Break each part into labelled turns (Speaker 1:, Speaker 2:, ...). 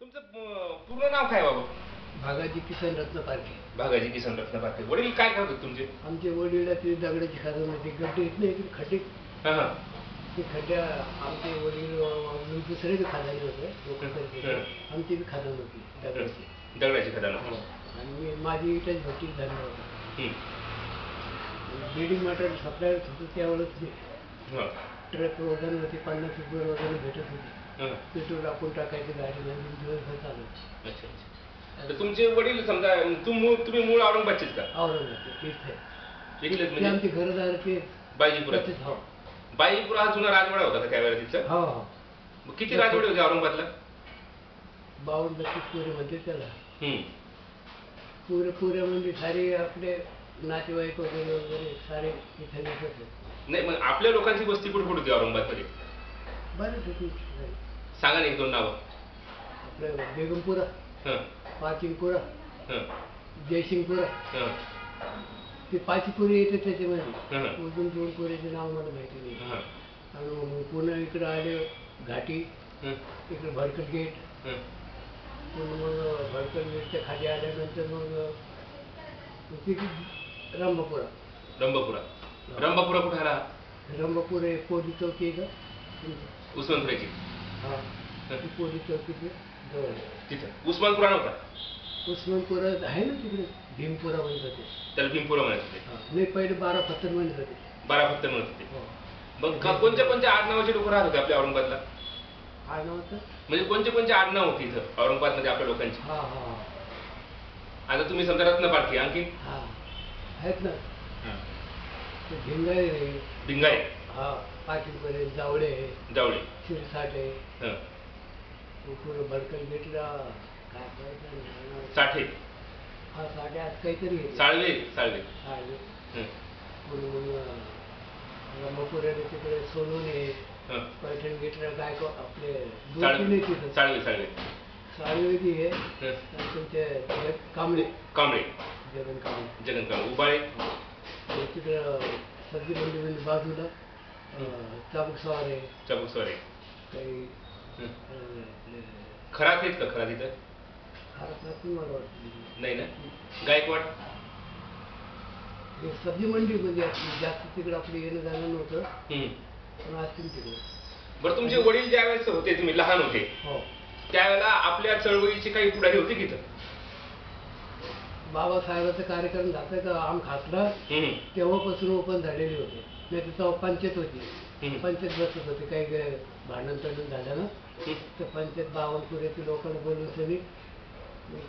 Speaker 1: तुमचं पूर्ण नाव काय बाबा?
Speaker 2: भागाजी किसन रत्न पारखे.
Speaker 1: भागाजी किसन रत्न पारखे. वडील काय करतात तुमचे?
Speaker 2: आमचे वडील ते दगडाची खाजण होती, गड्डे आहेत ना इकडे खड्डे.
Speaker 1: हां
Speaker 2: ते खड्ड्या आमचे वडील दुसरे बी खाजाने होते, लोक करते. आमची बी खाजण होती
Speaker 1: दगडाची खदान.
Speaker 2: आणि माझी इथेच भट्टी झाली होती. बिल्डिंग मटेरियल सप्लायर होतं त्यावेळेस ट्रक वजन होती, 50 रुपये वजन भेटत होती. पेट्रोल आपण टाकायची गाडी नवीन दिवसभर चालू.
Speaker 1: अच्छा अच्छा. तर तुमचे वडील समजा तुम्ही मूळ औरंगाबादचेच का?
Speaker 2: औरंगाबाद इथे
Speaker 1: इथलेच
Speaker 2: ते
Speaker 1: म्हणजे
Speaker 2: आमचे घरदार ते
Speaker 1: बायजीपुरात.
Speaker 2: हो
Speaker 1: बायजीपुरा हा जुना राजवाडा होता का त्यावेळेला तिथं?
Speaker 2: हो हो.
Speaker 1: मग किती राजवाडे होते औरंगाबादला?
Speaker 2: 52-32 पुरे म्हणते त्याला.
Speaker 1: पुरे
Speaker 2: पुरे म्हणजे सारे आपले नातेवाईक वगैरे वगैरे सारे इथे होते.
Speaker 1: नाही, मग आपल्या लोकांची वस्ती कुठे कुठे होती औरंगाबादमध्ये?
Speaker 2: बरेच होती.
Speaker 1: सांगा ना एक दोन नावं.
Speaker 2: आपलं बेगमपुरा, पाचिंगपुरा, जयसिंगपुरा. ते पाचीपुरे येते त्याच्यामध्ये. अजून 2 पुरेचे नाव मला माहिती नाही. आणि पुन्हा इकडं आले घाटी, इकडे भडकल गेट. पुन्हा मग भडकल गेटच्या खाली आल्यानंतर मग तिथे रंभापुरा.
Speaker 1: रंभापुरा कुठे आला?
Speaker 2: रंभापुरा पोलीस चौकी आहे का
Speaker 1: उस्मानपुराची?
Speaker 2: हा, ती पोलीस चौकीची जवळ.
Speaker 1: तिथं उस्मानपुरा नव्हता?
Speaker 2: उस्मानपुरा आहे ना तिकडे, भीमपुरा म्हणत होते
Speaker 1: त्याला भीमपुरा म्हणत होते.
Speaker 2: नाही, पहिले 12 पत्तर म्हणत होते.
Speaker 1: 12 पत्तर म्हणत होते. मग कोणत्या आडनावाचे लोक राहत होते आपल्या औरंगाबादला?
Speaker 2: आडनाव
Speaker 1: म्हणजे कोणते आडनाव होती इथं औरंगाबादमध्ये आपल्या लोकांची?
Speaker 2: हा हा.
Speaker 1: आता तुम्ही समजा रत्न पारखे, आणखी
Speaker 2: हा आहेत ना. भिंगाई रे.
Speaker 1: भिंगाई.
Speaker 2: हा, पाटीलपुरे, जावळे, शिरसाट आहे. पुढे भडकल गेटला काय करायचं?
Speaker 1: साठे.
Speaker 2: हा, साठे आज काहीतरी
Speaker 1: साळवे.
Speaker 2: पुढे मग रंभापुरा तिकडे सोनवणे, पैठण गेटला काय आपले तिथं साळवे बी आहे. तुमचे कांबळे. जगन कांबळे.
Speaker 1: उबाळे.
Speaker 2: तिकडं सब्जी मंडी म्हणजे बाजूला चाबूक सवार आहे. काही
Speaker 1: खरात आहेत का? खरात इथं
Speaker 2: खरात मला वाटतं
Speaker 1: नाही ना. गायकवाड.
Speaker 2: सब्जी मंडी म्हणजे जास्त तिकडे आपलं येणं जाणं नव्हतं, पण असतील तिकडे.
Speaker 1: बरं, तुमचे वडील ज्या वेळेस होते, तुम्ही लहान होते,
Speaker 2: हो, त्यावेळेला
Speaker 1: आपल्या चळवळीचे काही पुढारी होते की इथं?
Speaker 2: बाबासाहेबांचा कार्यक्रम झाला का आम खासला, तेव्हापासून ओपन झालेले होते. नाही तर तेव्हा पंचायत होती. पंचायत बसत होते. काही भांडण तंडण झालं ना, तर पंचायत बावनपुऱ्यातील लोकांना बोलून सगळी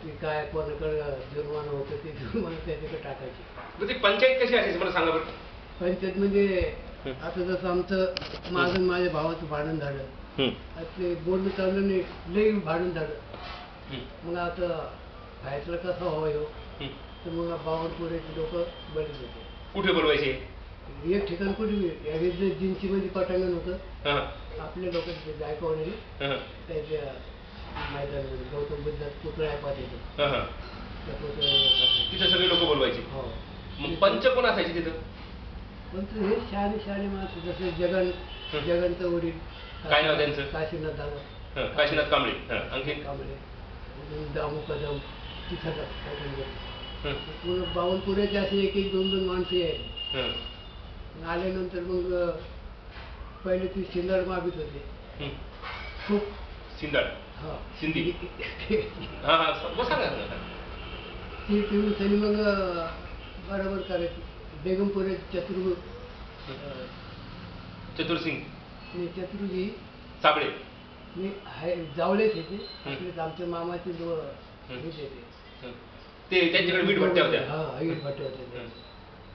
Speaker 2: ती काय कोणाकडे जुर्माना होतं ते जुर्माना त्याच्याकडे टाकायची.
Speaker 1: ती पंचायत कशी असायची मला सांगा बरं.
Speaker 2: पंचायत म्हणजे आता जसं आमचं माझ्या भावाचं भांडण झालं, ते बोलणं चाललं नाही, लई भांडण झालं. मग आता फैसला कसा व्हावा हो, तर मग बावनपुऱ्याचे लोक बरेच होते.
Speaker 1: कुठे बोलवायचे?
Speaker 2: एक ठिकाण कुठे जिंचीमध्ये पटांगण होतं. आपल्या लोकांचे गायकवाडी त्याच्या मैदानामध्ये गौतम बुद्धात पुतळा पाठवतो.
Speaker 1: तिथे सगळे लोक बोलवायचे.
Speaker 2: हो.
Speaker 1: मग पंच कोण असायचे तिथं?
Speaker 2: पंच हे शहाणे माणसं, जसे जगनचं वडील.
Speaker 1: काय नाव त्यांचं?
Speaker 2: काशीनाथ
Speaker 1: कांबळे. आणखी
Speaker 2: कांबळे, दामू कदम. तिथं पूर्ण बावनपुऱ्याचे असे 1-2 माणसे आहेत. आल्यानंतर मग पहिले ती शिंदाड माफीत होते खूप.
Speaker 1: सिंधी. सांगा.
Speaker 2: ती पिऊन सनी मग बरोबर करायची. बेगमपुरे चतुरजी
Speaker 1: साबळे
Speaker 2: जावळेच येते. आमच्या मामाचे
Speaker 1: ते त्यांच्याकडे वीट भट्ट्या होत्या.
Speaker 2: हा, वीट भट्ट्या होत्या.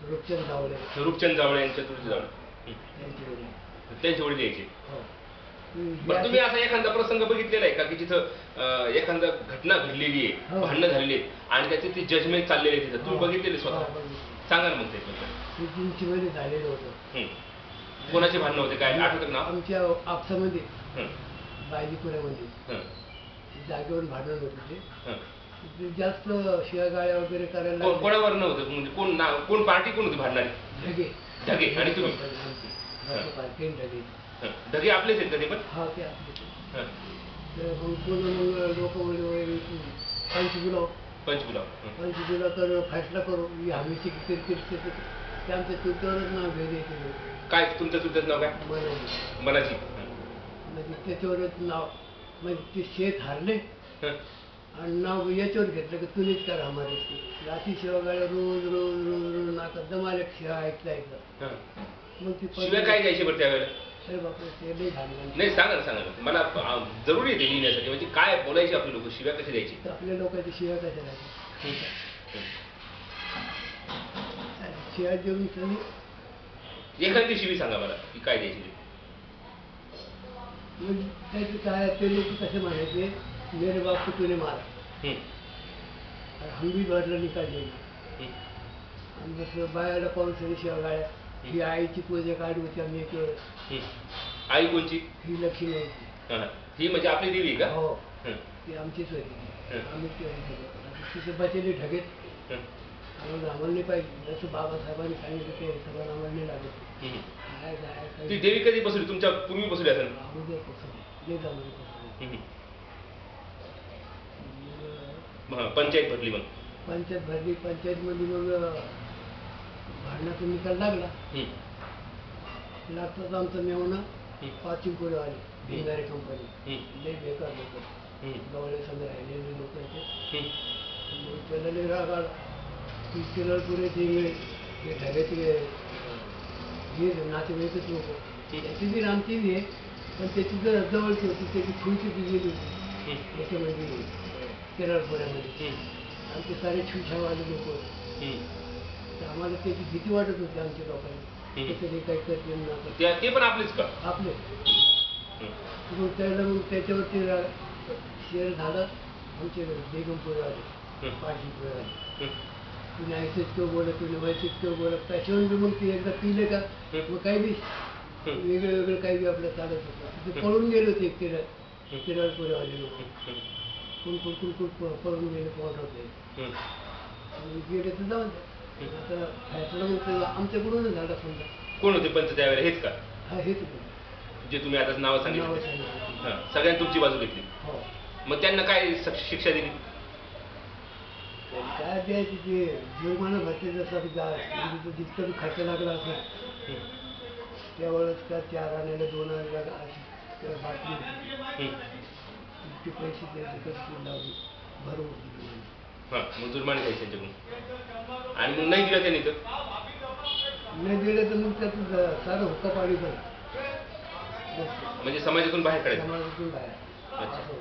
Speaker 1: रूपचंद जावळे आणि चतुर्जी जावळे त्यांचे वडील यायचे. बरं, तुम्ही असा एखादा प्रसंग बघितलेला आहे का की जिथं एखादा घटना घडलेली आहे, भांडणं झालेली आहे आणि त्याचे ते जजमेंट चाललेले आहे तिथं, तुम्ही बघितलेले स्वतः? सांगा ना मग ते.
Speaker 2: जिंचीमध्ये झालेलं होतं.
Speaker 1: कोणाचे भांडणं होते काय आठवतं ना?
Speaker 2: आमच्या आपसामध्ये, बायजीपुऱ्यामध्ये जागेवर भांडण होते. ते जास्त शिवागाळ्या वगैरे करायला.
Speaker 1: कोणावर नव्हतं म्हणजे कोण पार्टी कोण होती भांडणारी? ढगे. आणि तुम्ही?
Speaker 2: ढगे.
Speaker 1: ढगे आपलेच आहेत का ते पण?
Speaker 2: हा, ते आपले. तर मग पुन्हा मग लोक वगैरे पंचगुलाव
Speaker 1: पंचगुलाव.
Speaker 2: पंचगुलाव तर फैसला करू ही आम्हीची किरकिर ते आमच्या चुलत्यावरच नाव घेऊन येते
Speaker 1: काय तुमच्या चुलत्याचं नाव काय?
Speaker 2: मनाची
Speaker 1: मनाची.
Speaker 2: म्हणजे त्याच्यावरच नाव म्हणजे ते शेत हारले
Speaker 1: हं.
Speaker 2: आणि नाव याच्यावर घेतलं की तुम्हीच करा हमारे रात्री शिवागाड्या रोज रोज रोज रोज नाका दमाले शिवा ऐकलं
Speaker 1: हं.
Speaker 2: मग ती
Speaker 1: शिवाय काय द्यायची बरं त्यावेळेला?
Speaker 2: अरे बापरे ते लई घाण
Speaker 1: नाही सांगा ना मला जरुरी आहे ते लिहिण्यासाठी म्हणजे काय बोलायची आपली लोक शिव्या कशी द्यायची?
Speaker 2: तर आपल्या लोकांची शिव्या कशा राहायची शिव्या देऊन त्यांनी
Speaker 1: एखादी शिवी सांगा मला की काय द्यायची ती.
Speaker 2: म्हणजे त्याचे काय ते लोक कसे म्हणायचे मेरे बाप को तूने मारा
Speaker 1: हं.
Speaker 2: और हम भी बदला निकाल देंगे
Speaker 1: हं.
Speaker 2: आणि जसं बायाला पाऊस शिवा गाड्या ही आईची पूजा काढली होती आम्ही एक वेळ
Speaker 1: हं. आई कोणची?
Speaker 2: ही लक्ष्मी होती
Speaker 1: हं. ही म्हणजे आपली देवी आहे का?
Speaker 2: हो
Speaker 1: हं.
Speaker 2: ती आमचीच होती
Speaker 1: हं.
Speaker 2: आम्ही तिथे बचेली ढगेत
Speaker 1: हं.
Speaker 2: आम्हाला नाही पाहिजे जसं बाबासाहेबांनी सांगितलं ते सगळं आम्हाला नाही लागत
Speaker 1: हं.
Speaker 2: काय काय
Speaker 1: ती देवी कधी बसली? तुमच्या पूर्वी बसली असेल. हं. हं. पंचायत भरली मग.
Speaker 2: पंचायत भरली पंचायतमध्ये मग भांडणाचा निकाल लागला
Speaker 1: हं.
Speaker 2: लागताच आमचं मेवणं
Speaker 1: हं.
Speaker 2: पाचिंपुरे आले भिंगारे कंपनी
Speaker 1: हं.
Speaker 2: लई बेकार लोक
Speaker 1: हं.
Speaker 2: गवळे संग राहिलेले लोक ते
Speaker 1: हं.
Speaker 2: मग त्याला लई राग आला ती किरळपुरे ते इंगळे ते ढगाचे हे नातेवाईकच लोक त्याची बी आमची बी आहे पण त्याची जर जवळची होती त्याची खुर्ची ती गेली होती
Speaker 1: हं.
Speaker 2: याच्यामध्ये किरळपुऱ्यामध्ये
Speaker 1: हं.
Speaker 2: आमचे सारे छुछावाले लोक होते
Speaker 1: हं.
Speaker 2: तर आम्हाला त्याची भीती वाटत होती आमच्या लोकांना
Speaker 1: हं.
Speaker 2: त्याच्याने काही करते ना
Speaker 1: ते पण आपलीच का?
Speaker 2: आपले
Speaker 1: हं.
Speaker 2: मग त्याला मग त्याच्यावरती शेअर झालं आमचे बेगमपुरे आले
Speaker 1: हं.
Speaker 2: पाचीपुरे आले
Speaker 1: हं.
Speaker 2: तुम्ही ऐकच किंवा बोलत तुम्ही वैशिक किंवा बोलत त्याच्यावर बी मग ते एकदा पिले का मग काही बी वेगळं वेगळं काही बी आपलं चालत होतं ते पळून गेले होते किरळपुरे आले लोक कुण पळून गेले पोट होते गेले तर जाऊन आता फॅसला मग आमच्याकडूनच झाला समजा.
Speaker 1: कोण होते पंच त्यावेळेला? हेच का
Speaker 2: हा हेच
Speaker 1: जे तुम्ही आता नाव सांगितलं? हां. सगळ्यांनी तुमची बाजू घेतली.
Speaker 2: हो
Speaker 1: मग त्यांना काय शिक्षा दिली?
Speaker 2: काय द्यायची ते जुर्माना भरते जसं जितकं खर्च लागला असला
Speaker 1: हं.
Speaker 2: त्यावेळेस का 4 आण्याला 2 आण्याला अशी बातमी होती
Speaker 1: हं.
Speaker 2: इतके पैसे द्यायचे कशी लावली भरून होती.
Speaker 1: हां. मग जुर्माने द्यायचे त्यांच्याकडून आणि मग नाही दिलं त्यांनी तर
Speaker 2: नाही दिलं तर मग त्याचं सारं हुक्का पाडी पण
Speaker 1: म्हणजे समाजातून बाहेर काढायचं.
Speaker 2: समाजातून बाहेर
Speaker 1: अच्छा.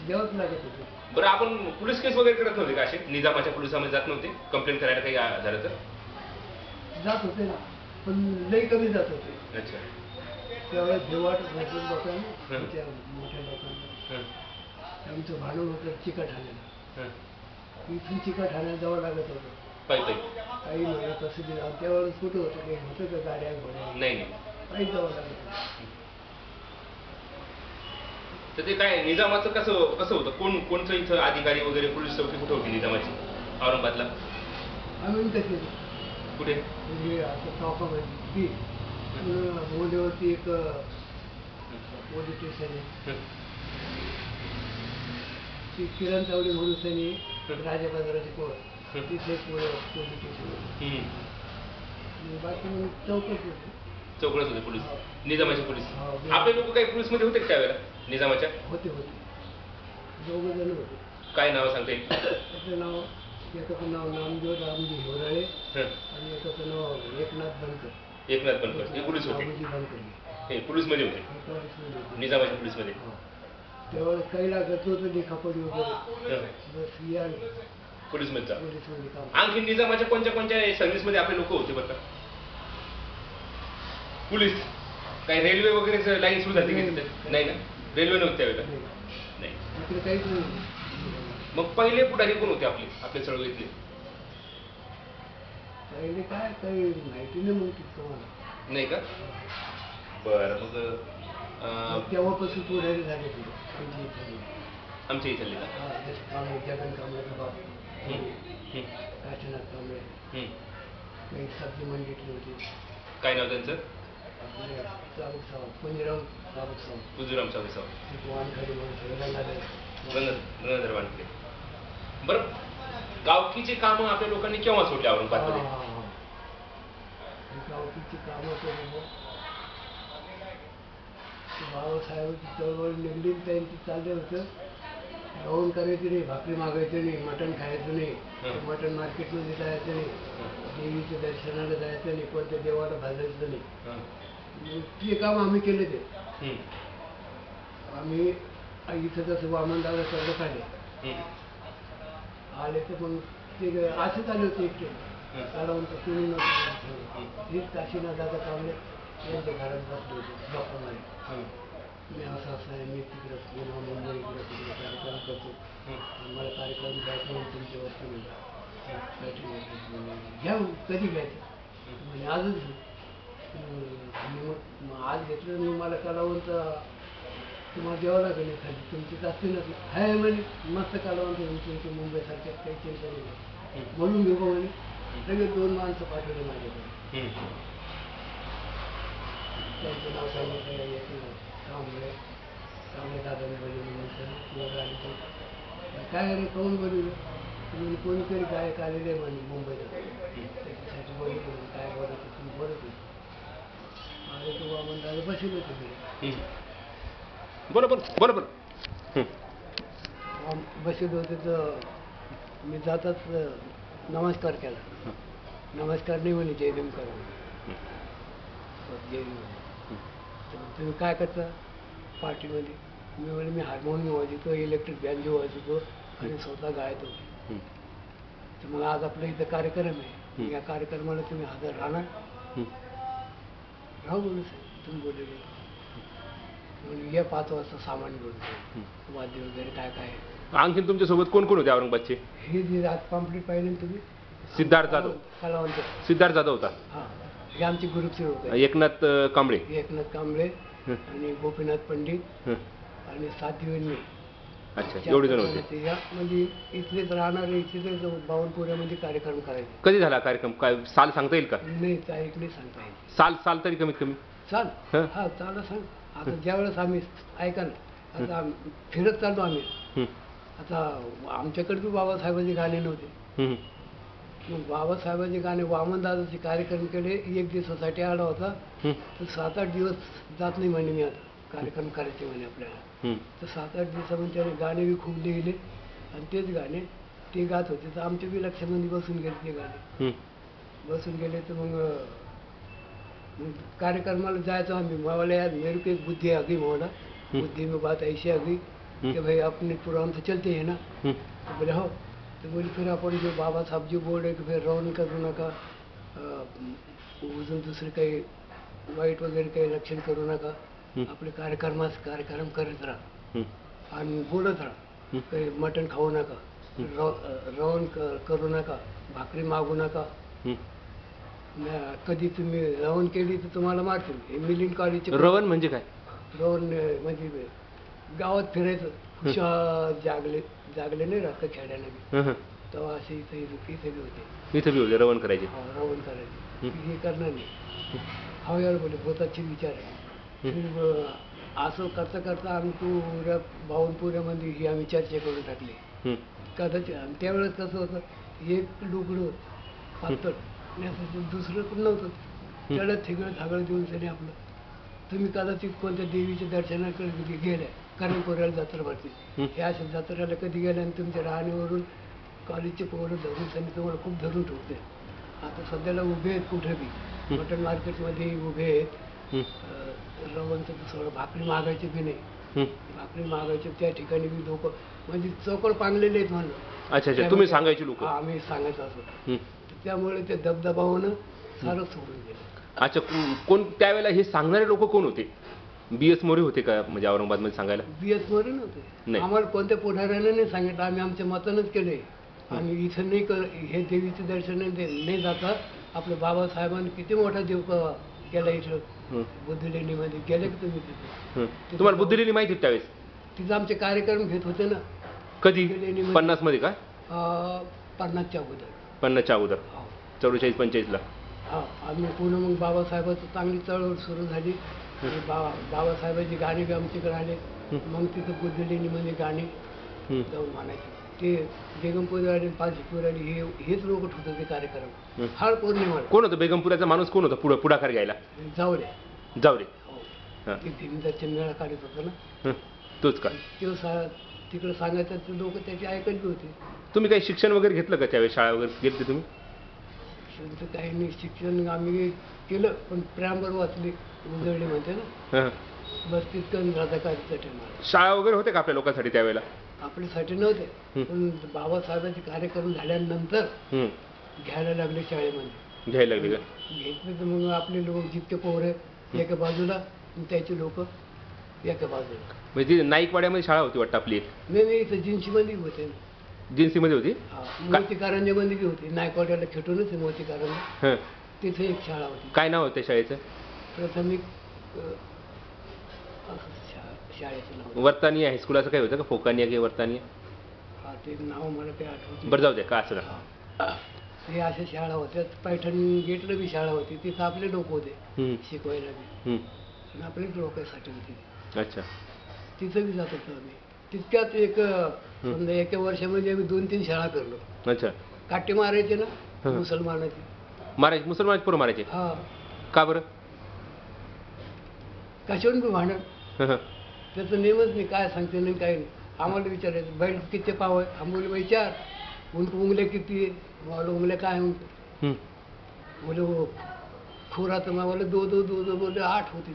Speaker 2: द्यावंच लागत होते.
Speaker 1: बरं आपण पोलीस केस वगैरे करत नव्हते का असे? निजामाच्या पोलिसांमध्ये जात नव्हते कंप्लेंट करायला काही झालं तर?
Speaker 2: जात होते ना पण लई कमी जात होते.
Speaker 1: अच्छा.
Speaker 2: त्यावेळेस जेवाट भरपूर लोकांना त्या मोठ्या लोकांना
Speaker 1: हं.
Speaker 2: आमचं भांडण होतं चिकटठाण्याला
Speaker 1: हं.
Speaker 2: इथून चिकटठाण्यात जावं लागत होतं
Speaker 1: पायी
Speaker 2: काही म्हणत कसं दिलं त्यावेळेस कुठं होतं काही होतं का गाड्या घोड्या
Speaker 1: नाही नाही.
Speaker 2: काही जावं लागत होतं.
Speaker 1: तर ते काय निजामाचं कसं कसं होतं? कोणचं इथं अधिकारी वगैरे पोलीस चौकी कुठं होती निजामाची औरंगाबादला?
Speaker 2: आम्ही कशी
Speaker 1: कुठे?
Speaker 2: म्हणजे असं चौकामध्ये मोदीवरती एक पोलीस स्टेशन आहे
Speaker 1: हं.
Speaker 2: ती किरण चावडी म्हणून त्यांनी राजा बाजाराची पोळ तिथे एक पोलीस स्टेशन
Speaker 1: हं.
Speaker 2: बाकी मग चौकच होते.
Speaker 1: चौकडच होते पोलीस निजामाचे पोलीस.
Speaker 2: हो.
Speaker 1: आपले लोक काही पोलीसमध्ये होते का त्यावेळेला निजामाच्या?
Speaker 2: होते 2 जण होते.
Speaker 1: काय नाव सांगता येईल?
Speaker 2: त्याचं नाव एकाचं नाव नामदेव रामजी हिवराळे
Speaker 1: हं.
Speaker 2: आणि एकाचं नाव एकनाथ बनकर.
Speaker 1: एकनाथ बनकर हे पोलीस होते.
Speaker 2: रामजी बनकर
Speaker 1: हे पोलीसमध्ये होते
Speaker 2: पोलीसमध्ये होते.
Speaker 1: निजामाच्या पोलीसमध्ये.
Speaker 2: हो. त्यावेळेस काही लागत नव्हतं लिखापडी वगैरे
Speaker 1: हं.
Speaker 2: बस या
Speaker 1: पोलीसमध्ये जा.
Speaker 2: पोलीसमध्ये काम
Speaker 1: आणखी निजामाच्या कोणत्या सर्व्हिसमध्ये आपले लोक होते बरं का? पोलीस काही रेल्वे वगैरे लाईन सुरू झाली की तिथे? नाही ना रेल्वे नव्हती त्यावेळेला? नाही.
Speaker 2: इकडे काहीच नाही.
Speaker 1: मग पहिले पुढारी कोण होते आपले चळवळीतले?
Speaker 2: पहिले काय काही माहिती नाही मग तुम्हाला
Speaker 1: नाही का? बरं मग
Speaker 2: तेव्हापासून पुढारी झाले तुझे
Speaker 1: आमच्या इथले का?
Speaker 2: कांबळे जगन कांबळेचा बाप
Speaker 1: हं. हं.
Speaker 2: काशीनाथ कांबळे
Speaker 1: हं.
Speaker 2: काही सब्जी मंडीतले होते.
Speaker 1: काय नाव त्यांचं?
Speaker 2: आपले चाबूक सावंत, पुंजीराम चाबूक सावंत,
Speaker 1: पुजुराम सावंत,
Speaker 2: एक वानखडे म्हणून गंगाधर
Speaker 1: गंगाधर वानखडे. बरं, गावकीची कामं आपल्या लोकांनी केव्हा सोडली औरंगाबादमध्ये?
Speaker 2: गावकीची कामं करून बाबासाहेबांची चळवळ निघली, त्यांची चाललं होतं जेवण करायचं नाही, भाकरी मागायचं नाही, मटण खायचं नाही, मटण मार्केटमध्ये जायचं नाही, देवीच्या दर्शनाला जायचं नाही, कोणत्या देवाला भाजायचं नाही. ते काम आम्ही केले. ते आम्ही इथं जसं वामनदादा कर्ज काढले आले तर मग ते असेच आले होते एकटे कालावंत कोणी नव्हतं. हेच काशीनाथदादा कावले यांच्या घरात बसले होते डॉक्टरमध्ये. मी असं आहे, मी तिकडं पुन्हा मुंबई इकडं तिकडे कार्यक्रम करतो, मला कार्यक्रम घ्यायचा म्हणून तुमच्या वस्तू घ्या, कधी घ्यायचं म्हणजे आजच घेऊ. मग आज घेतलं मी मला कालावंत तुम्हाला द्यावं लागेल एखादी तुमची जास्ती नसली आहे म्हणे मस्त कालावंत तुमची मुंबईसारख्या काही चिंता नाही म्हणून घेऊ म्हणे. लगेच 2 माणसं पाठवले माझ्याकडे. त्यांचं नाव सांगितलं येते कांबळे दादाने बनवलं आली तर काय रे कोण बनवलं तुम्ही कोणीतरी गायक आलेले म्हणे मुंबईला त्याच्यासाठी बनवलं काय बोलत तुम्ही बोलत आणि तो वामन दादा बसेल होते
Speaker 1: बरोबर
Speaker 2: बसेल होते तर मी जाताच नमस्कार केला. नमस्कार नाही म्हणे जय भीम करा. जय भीम तुम्ही काय करता पार्टीमध्ये? मी म्हणे मी हार्मोनियम वाजवतो, इलेक्ट्रिक बँजो वाजवतो आणि स्वतः गायतो. तर मग आज आपल्या इथं कार्यक्रम आहे, या कार्यक्रमाला तुम्ही हजर राहणार? राहू बोलू तुम्ही बोलले या 5 वाजता सामान घेऊन वाद्य वगैरे काय काय.
Speaker 1: आणखी तुमच्यासोबत कोण कोण होते औरंगाबादचे?
Speaker 2: हे जे आज पॉम्प्लेट पाहिले ना तुम्ही,
Speaker 1: सिद्धार्थ जाधव.
Speaker 2: कलावंत
Speaker 1: सिद्धार्थ जाधव होता.
Speaker 2: हां, हे आमचे ग्रुपचे होते.
Speaker 1: एकनाथ कांबळे
Speaker 2: आणि गोपीनाथ पंडित आणि सातवींनी.
Speaker 1: अच्छा, एवढे जण होते.
Speaker 2: म्हणजे इथलेच राहणारे इथलेच बावनपुऱ्यामध्ये कार्यक्रम करायचे.
Speaker 1: कधी झाला कार्यक्रम? काय साल सांगता येईल का?
Speaker 2: नाही, तारीख नाही सांगता येईल.
Speaker 1: साल तरी कमीत कमी
Speaker 2: चाल हा चाल सांग. आता ज्यावेळेस आम्ही ऐका ना, आता फिरत चाललो आम्ही. आता आमच्याकडे बी बाबासाहेबांचे गाणे नव्हते. मग बाबासाहेबांचे गाणे वामनदादाचे कार्यक्रम केले. 1 दिवसासाठी आला होता तर 7-8 दिवस जात नाही म्हणे मी आता कार्यक्रम करायचे म्हणे आपल्याला. तर 7-8 दिवसामध्ये त्याने गाणे बी खूप लिहिले आणि तेच गाणे ते गात होते. तर आमच्या बी लक्षामध्ये बसून गेले ते गाणे. बसून गेले तर मग कार्यक्रमाला जायचो आम्ही. मला यार मेरे को एक बुद्धि आ गई मोहना, बुद्धि में बात ऐसी आ गई कि भाई अपने प्रोग्राम तो चलते हैं ना. तो बोले हो. तो बोले फिर अपन जो बाबा साहब जी बोल रहे कि फिर रौन करू नका, अजून दुसरे काही वाईट वगैरे काही लक्षण करू नका, आपले कार्यक्रम करत राहा आणि बोलत राहा. काही मटण खाऊ नका, रवण करू नका, भाकरी मागू नका. कधी तुम्ही रवण केली तर तुम्हाला मारतील. हे मिलिंद कॉलेजचे.
Speaker 1: रवण म्हणजे काय?
Speaker 2: रवण म्हणजे गावात फिरायचं. जागले नाही राहत का खेड्याला तेव्हा असे इथे बी होते.
Speaker 1: इथे बी होते रवण करायचे.
Speaker 2: रवण करायचे. हे करणार नाही. हा यार बोले बहुत अच्छे विचार आहे. असं करता करता आम्ही पुऱ्या बावनपुऱ्यामध्ये ही आम्ही चर्चा करून टाकली. कदाचित त्यावेळेस कसं होतं, एक लुगडं पातळ दुसरं पण नव्हतं. त्याला थिगळं थागळं देऊन त्याने आपलं. तुम्ही कदाचित कोणत्या देवीच्या दर्शनाकडे गेल्या, करणपुऱ्याला जत्रा भरते, हे अशा जत्रेला कधी गेल्या आणि तुमच्या राहणीवरून कॉलेजचे पोरं धरून त्यांनी तुम्हाला खूप धरून ठेवते. आता सध्याला उभे आहेत कुठे बी, मटन मार्केटमध्ये उभे आहेत. रवंत सगळं भाकरी मागायची बी नाही. भाकरी मागायची त्या ठिकाणी बी लोक म्हणजे चौकड पांगलेले आहेत म्हणलं.
Speaker 1: अच्छा, तुम्ही सांगायचे लोक?
Speaker 2: आम्ही सांगायचं असं. त्यामुळे ते दबदबावनं सारं सोडून गेलं.
Speaker 1: अच्छा, कोण त्यावेळेला हे सांगणारे लोक कोण होते? BS मोरे होते का म्हणजे औरंगाबादमध्ये सांगायला? BS
Speaker 2: मोरे नव्हते. आम्हाला कोणत्या पुढाऱ्याने नाही सांगितलं. आम्ही आमच्या मतानंच केले. आम्ही इथं नाही हे देवीचं दर्शन नाही जाता. आपल्या बाबासाहेबांनी किती मोठा देव केला इथं बुद्धलेणीमध्ये. गेले की तुम्ही तिथे?
Speaker 1: तुम्हाला बुद्धलेणी माहिती त्यावेळेस?
Speaker 2: तिथं आमचे कार्यक्रम घेत होते ना.
Speaker 1: कधी? 50 मध्ये का?
Speaker 2: 50च्या अगोदर.
Speaker 1: 50च्या अगोदर 44-45 ला.
Speaker 2: हा आम्ही पुन्हा मग बाबासाहेबांची चांगली चळवळ सुरू झाली. बाबासाहेबांची गाणी बी आमच्याकडे आले. मग तिथं बुद्धलेणीमध्ये गाणी जाऊन म्हणायचे. ते बेगमपुरी पाचीपुरी हेच लोक होतं ते कार्यक्रम. हर पौर्णिमा.
Speaker 1: कोण होतं बेगमपुराचा माणूस, कोण होता पुढाकार घ्यायला?
Speaker 2: जावरे.
Speaker 1: हो.
Speaker 2: ते दिनदरच्या मेळा काढत होतं ना,
Speaker 1: तोच का?
Speaker 2: तो तिकडे सांगायचं तर लोक त्याची ऐकत बी होते.
Speaker 1: तुम्ही काही शिक्षण वगैरे घेतलं का त्यावेळेस? शाळा वगैरे गेलते तुम्ही?
Speaker 2: शिक्षण तर काही नाही. शिक्षण आम्ही केलं पण प्रेमभर वाचली उजळली म्हणते ना, बस तितकं राधाकारीसाठी.
Speaker 1: शाळा वगैरे होते का आपल्या लोकांसाठी त्यावेळेला?
Speaker 2: आपल्यासाठी नव्हते, पण बाबासाहेबांचे कार्यक्रम झाल्यानंतर घ्यायला लागले शाळेमध्ये.
Speaker 1: घ्यायला लागले का?
Speaker 2: घेतले तर मग आपले लोक जितके पोरे एका बाजूला आणि त्याचे लोक एका बाजूला.
Speaker 1: म्हणजे नाईकवाड्यामध्ये शाळा होती वाटतं आपली?
Speaker 2: नाही, इथं जिन्सीमध्ये होते.
Speaker 1: जिन्सीमध्ये होती?
Speaker 2: मोती कारंजामध्ये बी होती. नायकवाड्याला खेटूनच आहे मोती कारंजा. तिथे एक शाळा होती.
Speaker 1: काय नाव होतं शाळेचं?
Speaker 2: प्राथमिक शाळेचं नाव
Speaker 1: वर्तानिया हायस्कूल असं काय होतं का? फोकानिया की वर्तानिया?
Speaker 2: हा, ते नाव मला काही आठवत.
Speaker 1: बरं, जाऊ द्या. का असं
Speaker 2: ते अशा शाळा होत्या. पैठण गेटला बी शाळा होती. तिथं आपले लोक होते शिकवायला बी, आणि आपलेच लोकांसाठी होती.
Speaker 1: अच्छा.
Speaker 2: तिथं बी जात होतो आम्ही. तितक्यात एक समजा एका वर्षामध्ये आम्ही 2-3 शाळा करलो.
Speaker 1: अच्छा.
Speaker 2: काटे मारायचे ना मुसलमानाची.
Speaker 1: मारायचे? मुसलमान पोरं मारायचे?
Speaker 2: हा.
Speaker 1: का बरं?
Speaker 2: कशावरून बी भांडण. त्याचं नेमच नाही. काय सांगते नाही, काय नाही. आम्हाला विचारायचं बैल किती पाव आहे? आम्हाला बाई 4. उंगल्या किती आहे? मला उंगल्या काय म्हणतो बोले हो खुरा तर मला 2 बोलले 8 होती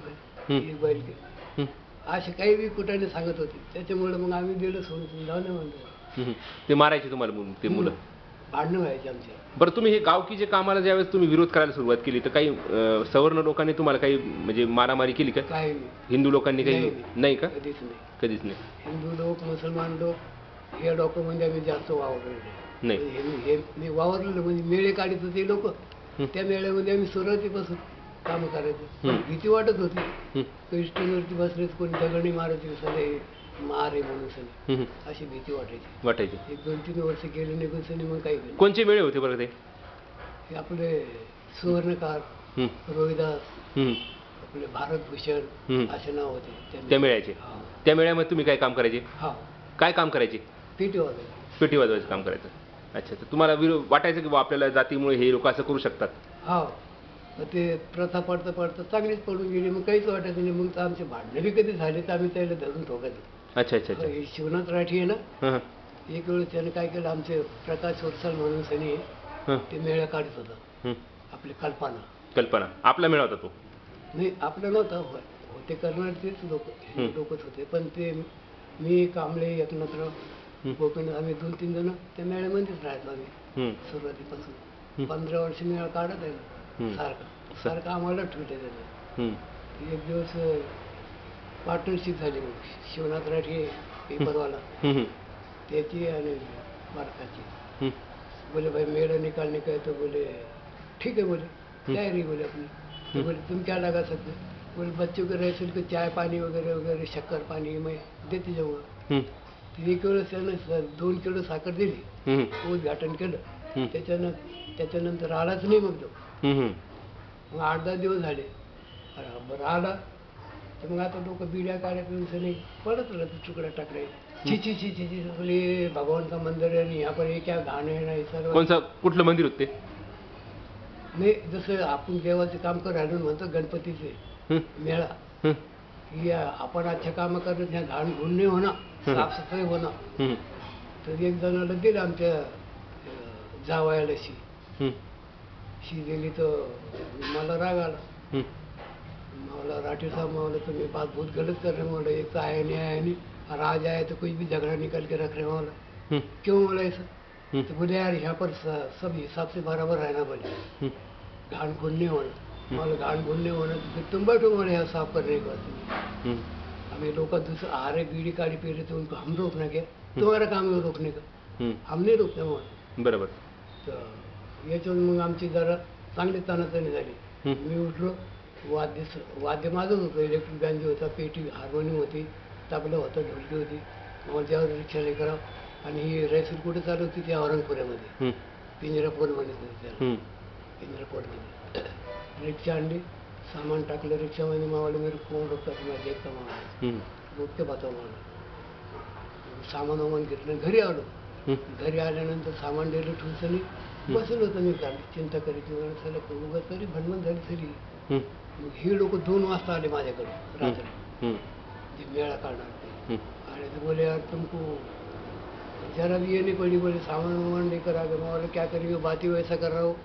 Speaker 2: एक बैल की. असे काही बी कुठाने सांगत होते. त्याच्यामुळे मग आम्ही दिलं सोडून जाऊ नये म्हणतो.
Speaker 1: ते मारायचे तुम्हाला ते मुलं?
Speaker 2: भांडणं व्हायचे आमचे.
Speaker 1: बरं, तुम्ही हे गावकीचे कामाला ज्यावेळेस तुम्ही विरोध करायला सुरुवात केली तर काही सवर्ण लोकांनी तुम्हाला काही म्हणजे मारामारी केली का?
Speaker 2: काही नाही.
Speaker 1: हिंदू लोकांनी काही? नाही का?
Speaker 2: कधीच नाही.
Speaker 1: कधीच नाही.
Speaker 2: हिंदू लोक मुसलमान लोक या लोक म्हणजे आम्ही जास्त वावरलेले
Speaker 1: नाही.
Speaker 2: हे मी वावरलेलं म्हणजे मेळे काढत होते लोक. त्या मेळ्यामध्ये आम्ही सुरुवातीपासून काम करायचं. भीती वाटत होती. स्टेजवरती बसले कोणी दगडी मारायचे सगळे मारे म्हणून सगळे अशी भीती वाटायची. 1-2-3 वर्ष गेले निघून सनी मग काही नाही.
Speaker 1: कोणचे मेळे होते बरं ते?
Speaker 2: हे आपले सुवर्णकार, रोहिदास, आपले भारतभूषण असे नाव होते
Speaker 1: त्या मेळ्याचे. त्या मेळ्यामध्ये तुम्ही काय काम करायचे?
Speaker 2: हा.
Speaker 1: काय काम करायचे?
Speaker 2: पेटी वाजायची.
Speaker 1: पेटी वाजवायचं काम करायचं. अच्छा. तर तुम्हाला वाटायचं की आपल्याला जातीमुळे हे लोक असं करू शकतात?
Speaker 2: हा. ते प्रथा पडता चांगलीच पडून गेली. मग काहीच वाटायचं नाही. मग आमचे भांडणं बी कधी झाले तर आम्ही त्याला धरून ठोकायचो.
Speaker 1: अच्छा अच्छा अच्छा.
Speaker 2: हे शिवनाथ राठी आहे ना, एक वेळ त्याने काय केलं, आमचे प्रकाश वरसाल म्हणून सनी ते मेळा काढत होता. आपली कल्पना आपला मेळा होता तो? नाही, आपला नव्हता. होते करणारेच लोकच होते. पण ते मी, कांबळे, एकनाथराव, गोपीनाथ आम्ही 2-3 जण त्या मेळ्यामध्येच राहायचो आम्ही सुरुवातीपासून. 15 वर्ष मेळा काढत आहे ना. सारखं आम्हाला ठेवते त्याचं. एक दिवस पार्टनरशिप झाली मग शिवनाथ राठी पेपरवाला त्याची आणि मार्काची. बोले भाई मेळा निकालने का है तो बोले ठीक है बोले तैयारी बोले अपनी. तो बोले तुम क्या लगा सकते? बोले बच्चों को रह को चाय पानी वगैरह वगैरह शक्कर पानी मैं देते जाऊंगा. एक वेळेस त्यानं 2 किलो साखर दिली. उद्घाटन केलं. त्याच्यानंतर आलाच नाही मग तो. मग 8-10 दिवस झाले. बरं आला तर मग आता लोक बिड्या काढत नाही पडत राहते तुकडा टाकले. छी बोले भगवान का मंदिर है नहीं यहाँ पर ये क्या घाण है नाही सर्व.
Speaker 1: कोणचं कुठलं मंदिर होते?
Speaker 2: नाही, जसं आपण देवाचे काम करायला म्हणतो गणपतीचे मेळा. आपण अच्छा काम करत नाही, घाण गुण होणं, साफसफाई होणं. तर एक जणाला दिलं आमच्या जावयाला शी दिली तर मला राग आला. मला राठी साहब मला तुम्ही बात बहुत गलत कर रहे हो. बोले एक तो आया नहीं और आज आया तो कुछ भी झगड़ा निकल के रख रहे हो. बोला क्यों बोला ऐसा? तो बोले यार यहाँ पर सब हिसाब से बराबर रहना बोले. घाण गुण नहीं होना. मला घाण गुण नहीं होना तो तुम बैठो बोले यहाँ साफ करने के बाद. हमें लोग दूसरे आ रहे बीड़ी काड़ी पी रहे थे उनको हम रोकना क्या? तुम्हारा काम है रोकने का. हम नहीं रोकते मग.
Speaker 1: बरोबर.
Speaker 2: तर याच्यावर मग आमची जरा चांगली ताणाताणी झाली. मी उठलो. वाद्य माझंच होतं. इलेक्ट्रिक बँड होता, पेटी हार्मोनियम होती, तबला होता, ढोलकी होती. माझ्यावर रिक्षा नाही करावं. आणि ही रेसल कुठे चालू होती त्या औरंगपुऱ्यामध्ये पिंजरापूर म्हणत होती त्याला. इंद्रकोटमध्ये. रिक्षा आणली, सामान टाकलं रिक्षामध्ये, मावाला मेरे कोण डोक्यात माझ्या एकटा मावा डोक्या पाहता मला सामान वामान घेतलं घरी आलो. घरी आल्यानंतर सामान दिलं ठुसनी बसलं होतं मी काल चिंता करायची मला उगा तरी भणमण झाली तरी. मग हे लोक 2 वाजता आले माझ्याकडे रात्री ते मेळा काढणार आणि ते बोले यार तुमको जरा भी ये नहीं पड़ी, बोले सामान वामान लेकर आ गए. मैं क्या करेंगे, बात ही वैसा कर रहा हूँ.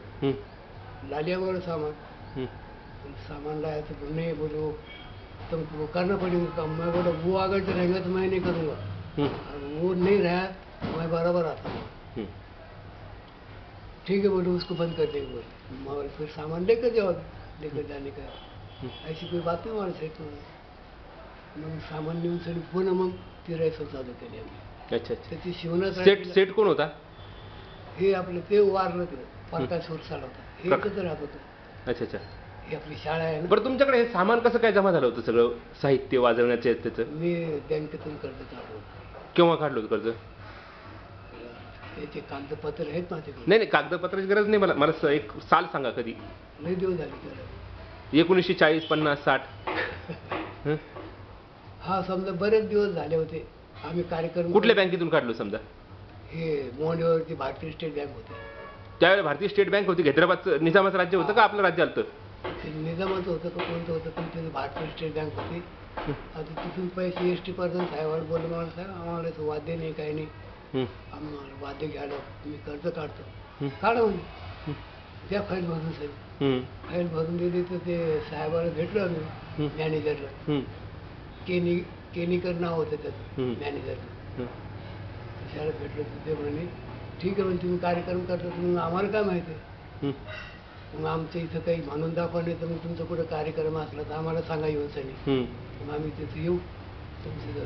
Speaker 2: ला लिया बोले सामान. सामान लाया तो नहीं, बोले वो तुमको करना पड़ेगा काम. मैं बोला वो अगर रहेगा तो मैं नहीं करूँगा, वो नहीं रहा मैं बराबर आता हूँ. ठीक है बोले उसको बंद कर देंगे बोले. मैं फिर सामान लेकर जाओ, लेकर जाने का ऐसी कोई बात नाही. मला सेट मग सामान नेऊन सरी पुन्हा मग फिरायचं चालू केले आम्ही.
Speaker 1: अच्छा
Speaker 2: त्याची शिवणाच
Speaker 1: सेट कोण होता?
Speaker 2: हे आपलं ते वारलं ते प्रकाश उरसाळ होता, हे एकच राहत होतं.
Speaker 1: अच्छा
Speaker 2: ही आपली शाळा आहे ना.
Speaker 1: बरं तुमच्याकडे हे सामान कसं काय जमा झालं होतं सगळं साहित्य वाजवण्याचे त्याचं?
Speaker 2: मी बँकेतून कर्ज काढलो.
Speaker 1: केव्हा काढलं होतं कर्ज?
Speaker 2: त्याचे कागदपत्र आहेत माझ्याकडे.
Speaker 1: नाही कागदपत्राची गरज नाही मला. मला एक साल सांगा कधी.
Speaker 2: लई दिवस झाले त्याला.
Speaker 1: 1940, 50, 60?
Speaker 2: हा समजा बरेच दिवस झाले होते. आम्ही कार्यक्रम
Speaker 1: कुठल्या बँकेतून काढलो समजा?
Speaker 2: हे मोंडेवरती भारतीय स्टेट बँक होते. त्यावेळेला
Speaker 1: भारतीय स्टेट बँक होती. हैदराबादचं निजामाचं राज्य होतं का आपलं राज्य आलं?
Speaker 2: ते निजामाचं होतं का कोणतं होतं पण ते भारतीय स्टेट बँक होती. आता तिथून पैसे एस टी पर्यंत साहेबांना बोललं, मला साहेब आम्हाला असं वाद्य नाही काही नाही, आम्हाला वाद्य घ्यायला मी कर्ज काढतो. काढा म्हणजे त्या फाईल भरून साहेब फाईल भरून दिली तर ते साहेबाला भेटलो आम्ही मॅनेजरला. केनीकर नाव होतं त्याचं मॅनेजरला. त्याला भेटलं तर ते म्हणे ठीक आहे म्हणजे तुम्ही कार्यक्रम करता मग आम्हाला काय माहिती आहे, मग आमच्या इथं काही म्हणून दाखवा नाही तर मग तुमचा कुठं कार्यक्रम असला तर आम्हाला सांगा येऊन सनी. मग आम्ही तिथं येऊ, तुमचं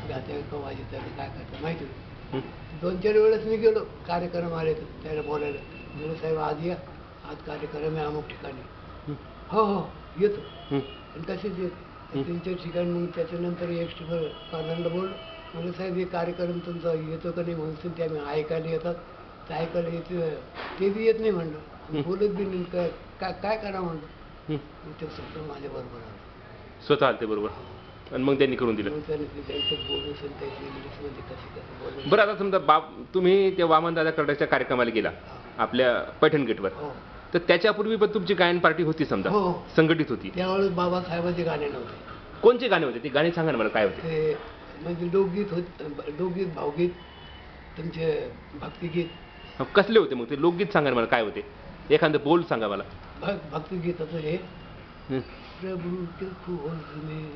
Speaker 2: गात्या का वाजता काय करता माहिती होती. 2-4 वेळेस मी गेलो कार्यक्रम आले तर त्याला बोलायला. म्हणून साहेब आज या, आज कार्यक्रम आहे अमुक ठिकाणी. हो हो येतो. आणि तसेच येत 3-4 ठिकाणी. मग त्याच्यानंतर एस टी पार्लरला बोल म्हणजे साहेब हे कार्यक्रम तुमचा येतो का नाही म्हणून ते आम्ही ऐकायला येतात तर ऐकायला येते ते बी येत नाही म्हणलं, बोलत बी नाही. काय करा म्हणलं. ते सगळं माझ्या बरोबर आलं,
Speaker 1: स्वतः आले ते बरोबर. आणि मग त्यांनी करून दिलं.
Speaker 2: मग त्यांनी त्यांचं बोलून त्याची इंग्लिशमध्ये कशी बोलून.
Speaker 1: बरं आता समजा तुम्ही त्या वामनदादा कर्डाच्या कार्यक्रमाला गेला आपल्या पैठण गेटवर, तर त्याच्यापूर्वी पण तुमची गायन पार्टी होती समजा, संघटित होती.
Speaker 2: त्यावेळेस बाबासाहेबांचे गाणे नव्हते.
Speaker 1: कोणचे गाणे होते ते गाणे सांगा ना मला काय होते?
Speaker 2: ते म्हणजे लोकगीत होते, लोकगीत भावगीत तुमचे भक्तिगीत.
Speaker 1: कसले होते मग ते लोकगीत सांगा ना मला काय होते? एखादं बोल सांगा मला.
Speaker 2: भक्तिगीताचं हे प्रभु के खोज में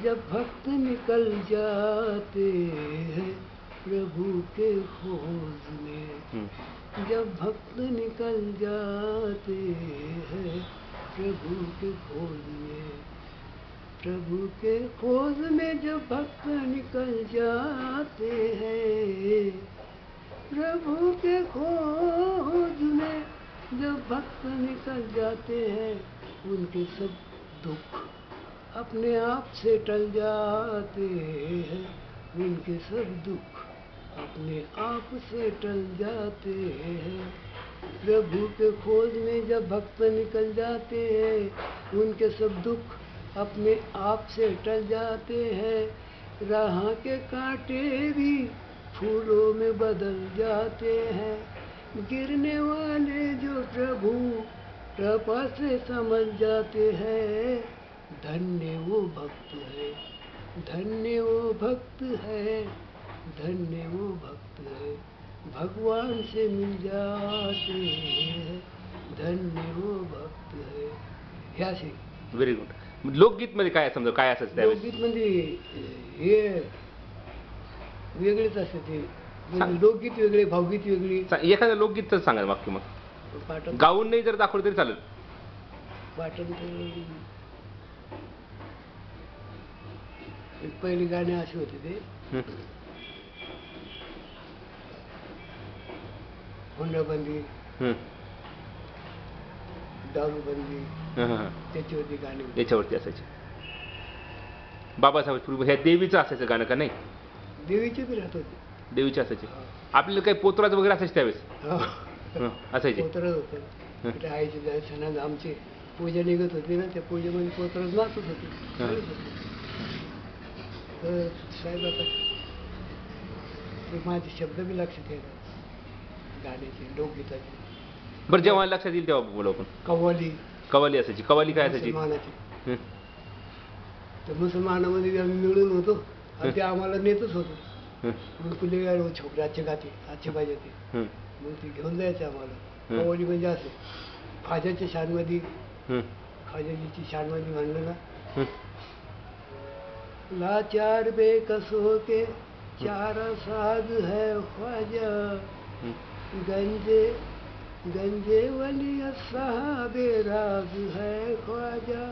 Speaker 2: जब भक्त निकल जाते हैं, प्रभु के खोज में जब भक्त निकल जाते हैं, प्रभु के खोज में, प्रभु के खोज में जब भक्त निकल जाते हैं, प्रभु के खोज में जब भक्त निकल जाते हैं, उनके सब दुख अपने आप से टल जाते हैं, उनके सब दुख अपने आप से टल जाते हैं. प्रभु के खोज में जब भक्त निकल जाते हैं, उनके सब दुख अपने आप से टल जाते हैं. राह के कांटे भी फूलों में बदल जाते हैं. गिरने वाले जो प्रभु कृपा से समझ जाते हैं, धन्य वो भक्त है, धन्य वो भक्त है, धन्य वो भक्त है, भगवान से मिल जाते हैं, धन्य वो भक्त है. ह्याशी.
Speaker 1: Very good. लोकगीत मध्ये काय समजा काय असायचं त्यावेळेस?
Speaker 2: लोकगीत म्हणजे हे वेगळेच असते ते. लोकगीत वेगळे, भावगीत वेगळी.
Speaker 1: एखादं लोकगीत सांगा वाक्य मग. गाऊन नाही जर दाखवलं तरी चालेल.
Speaker 2: पाटण पहिली गाणी अशी होती ते हुंडाबंदी, दारूबंदी, त्याच्यावरती गाणी
Speaker 1: याच्यावरती असायचे. बाबासाहेब पूर्वी ह्या देवीचं असायचं गाणं का नाही?
Speaker 2: देवीचे बी राहत होते.
Speaker 1: देवीचे असायचे. आपल्याला काही पोतराज वगैरे असायचे त्यावेळेस? असायचे.
Speaker 2: पोतराज होतं. इकडे आईचे दर्शनात आमची पूजा निघत होती ना, त्या पूजेमध्ये पोतळत नाचत होते, खेळत होते. तर साहेब आता ते माझे शब्द बी लक्षात येतात गाण्याचे, लोकगीताचे.
Speaker 1: बरं, जेव्हा लक्षात येईल तेव्हा बोलू आपण.
Speaker 2: कव्वाली
Speaker 1: कव्वाली असायची. कव्वाली काय असायची?
Speaker 2: मुसलमानाची. तर मुसलमानामध्ये आम्ही मिळून होतो आणि ते आम्हाला नेतच होतो. मग तुले छोकरे आजचे गाते, आजचे पाहिजे ते, मग ते घेऊन जायचे आम्हाला. कव्वाली म्हणजे असं खाजाच्या शानमध्ये, खाजाजीची शानमध्ये म्हणलं ना, लाचार बेकसों के चारा साज है ख्वाजा, गंजे गंजे वली साहबे राज है ख्वाजा,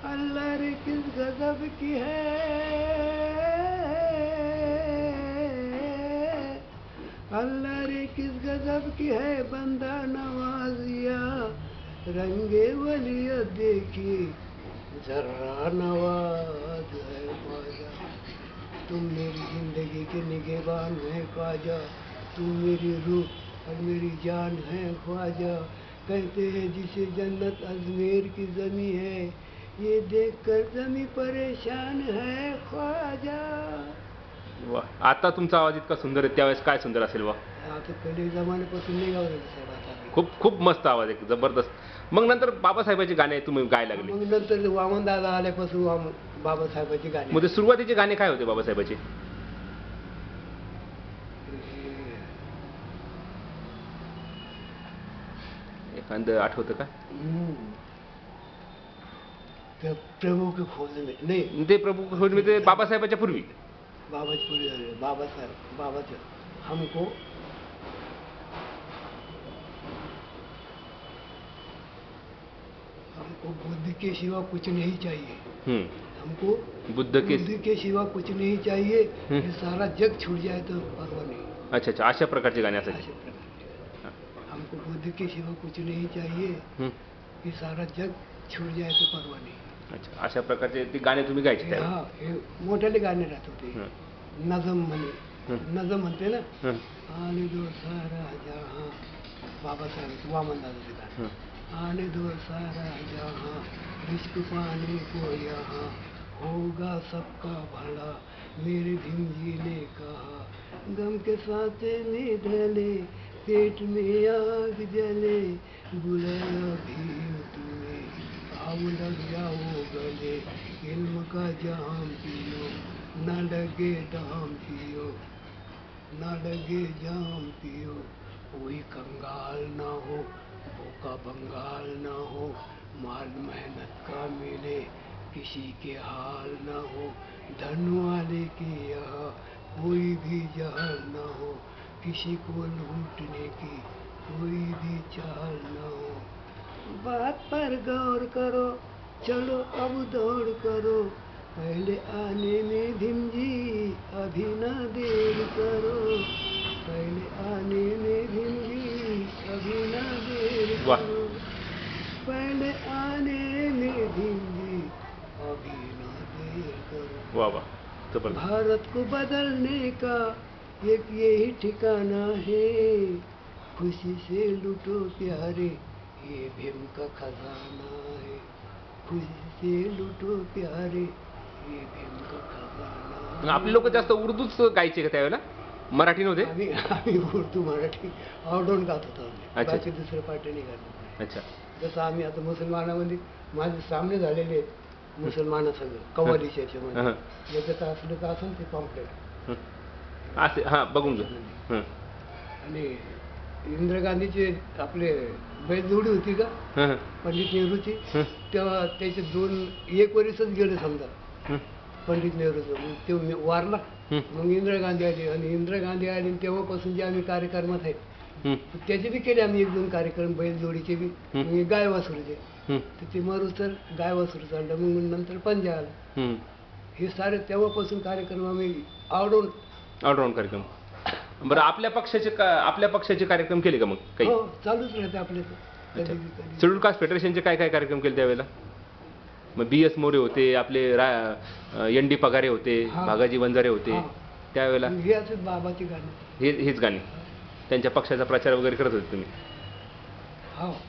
Speaker 2: अल्लाह रे किस गजब की है, अल्लाह रे किस गजब की है बंदा नवाजिया, रंगे वलिया देखी जरा नवाज है ख्वाजा, तुम मेरी जिंदगी के निगहबान है ख्वाजा, तुम मेरी रूह और मेरी जान है ख्वाजा, कहते हैं जिसे जन्नत अजमेर की जमी है, ये देखकर जमी परेशान है ख्वाजा.
Speaker 1: वा, आता तुमचा आवाज इतका सुंदर आहे, त्यावेळेस काय सुंदर असेल. वा,
Speaker 2: आता पहिले जमान्यापासून नाही गावलं साहेब. आता
Speaker 1: खूप खूप मस्त आवाज आहे, जबरदस्त. मग नंतर बाबासाहेबांची गाणे तुम्ही गायला लागले.
Speaker 2: मग नंतर वामन दादा आल्यापासून बाबासाहेबांची गाणी.
Speaker 1: म्हणजे सुरुवातीचे गाणे काय होते बाबासाहेबांचे? एखादं आठवतं का?
Speaker 2: ते प्रभू के खोज में नाही,
Speaker 1: ते प्रभू खोज में ते बाबासाहेबांच्या पूर्वी.
Speaker 2: बाबाची पूर्वी झाले. बाबासाहेब बाबाचं हमको हमको बुद्ध के सिवा कुछ नहीं चाहिए, हमको
Speaker 1: बुद्ध
Speaker 2: के सिवा कुछ नहीं चाहिए, ये सारा जग छूट जाए तो परवाह नहीं.
Speaker 1: अच्छा अच्छा, अशा प्रकारचे गाणे असायचे.
Speaker 2: अशा प्रकारचे. हमको बुद्ध के सिवा कुछ नहीं चाहिए, ये सारा जग छूट जाए तो परवाह नहीं.
Speaker 1: अच्छा, अशा प्रकारचे ते गाणे तुम्ही गायचे त्यावेळी.
Speaker 2: हा, हे मोठ्याले गाणे राहत होते. नजम म्हणे, नजम म्हणते ना, आणि दो सारा जहां, बाबासाहेब वामन दादाचे गाणे, आने दो सारा जहां, रिश्क पाने को यहाँ, होगा सबका भला, मेरे भीमजी ने कहा, गम के सांचे में ढले, पेट में आग जले, बुलाया भीम तुम्हें, आओ लग जाओ गले, इल्म का जाम पियो, न लगे दाम पियो, न लगे जाम पियो, कोई कंगाल ना हो, भूखा बंगाल ना हो, माल मेहनत का मिले, किसी के हाल ना हो, धन वाले के यहाँ कोई भी जहाल ना हो, किसी को लूटने की कोई भी चाल ना हो. बात पर गौर करो, चलो अब दौड़ करो, पहले आने में भीमजी अभी न देर करो, पहले आने में भीमजी अभी न देर करो, पहले आने में भीमजी अभी न देर करो.
Speaker 1: वाह वाह, जबरदस्त.
Speaker 2: भारत को बदलने का एक यही ठिकाना है, खुशी से लूटो प्यारे, ये भीम का खजाना है, खुशी से लूटो प्यारे, ये भीम का खजाना.
Speaker 1: आपले लोक जास्त उर्दूच गायचे का त्यावेळेला, मराठी नव्हते?
Speaker 2: आम्ही उर्दू मराठी आवडून गात होतो आम्ही.
Speaker 1: अच्छा.
Speaker 2: बाकी दुसरं पाठी नाही गात.
Speaker 1: अच्छा.
Speaker 2: जसं आम्ही आता मुसलमानामध्ये माझे सामने झालेले आहेत मुसलमानासंग कव्वालीच्या याच्यामध्ये, याच्यात असलं तर असं ते पॉम्पलेट
Speaker 1: असे. हां, बघून घ्या.
Speaker 2: आणि इंदिरा गांधीचे आपले बैलजोडी होती का पंडित नेहरूची, तेव्हा त्याचे एक वर्षच गेले समजा पंडित नेहरूचं. ते वारला, मग इंदिरा गांधी आली, आणि इंदिरा गांधी आली तेव्हापासून जे आम्ही कार्यक्रमात आहे त्याचे बी केले आम्ही 1-2 कार्यक्रम बैलजोडीचे बी, गाय वासरूचे. तर ते मरुसर गाय वासरू चाललं, मग नंतर पंजा आला. हे सारे तेव्हापासून कार्यक्रम आम्ही
Speaker 1: ऑलराऊंड कार्यक्रम. बरं, आपल्या पक्षाचे कार्यक्रम केले का मग काही?
Speaker 2: हो, चालूच राहते आपले.
Speaker 1: शेड्यूल कास्ट फेडरेशनचे काय काय कार्यक्रम केले त्यावेळेला? मग BS मोरे होते, आपले ND पगारे होते, भागाजी वंजारे होते त्यावेळेला.
Speaker 2: हे असेच बाबाची गाणी,
Speaker 1: हेच गाणी त्यांच्या पक्षाचा प्रचार वगैरे करत होते तुम्ही?
Speaker 2: हो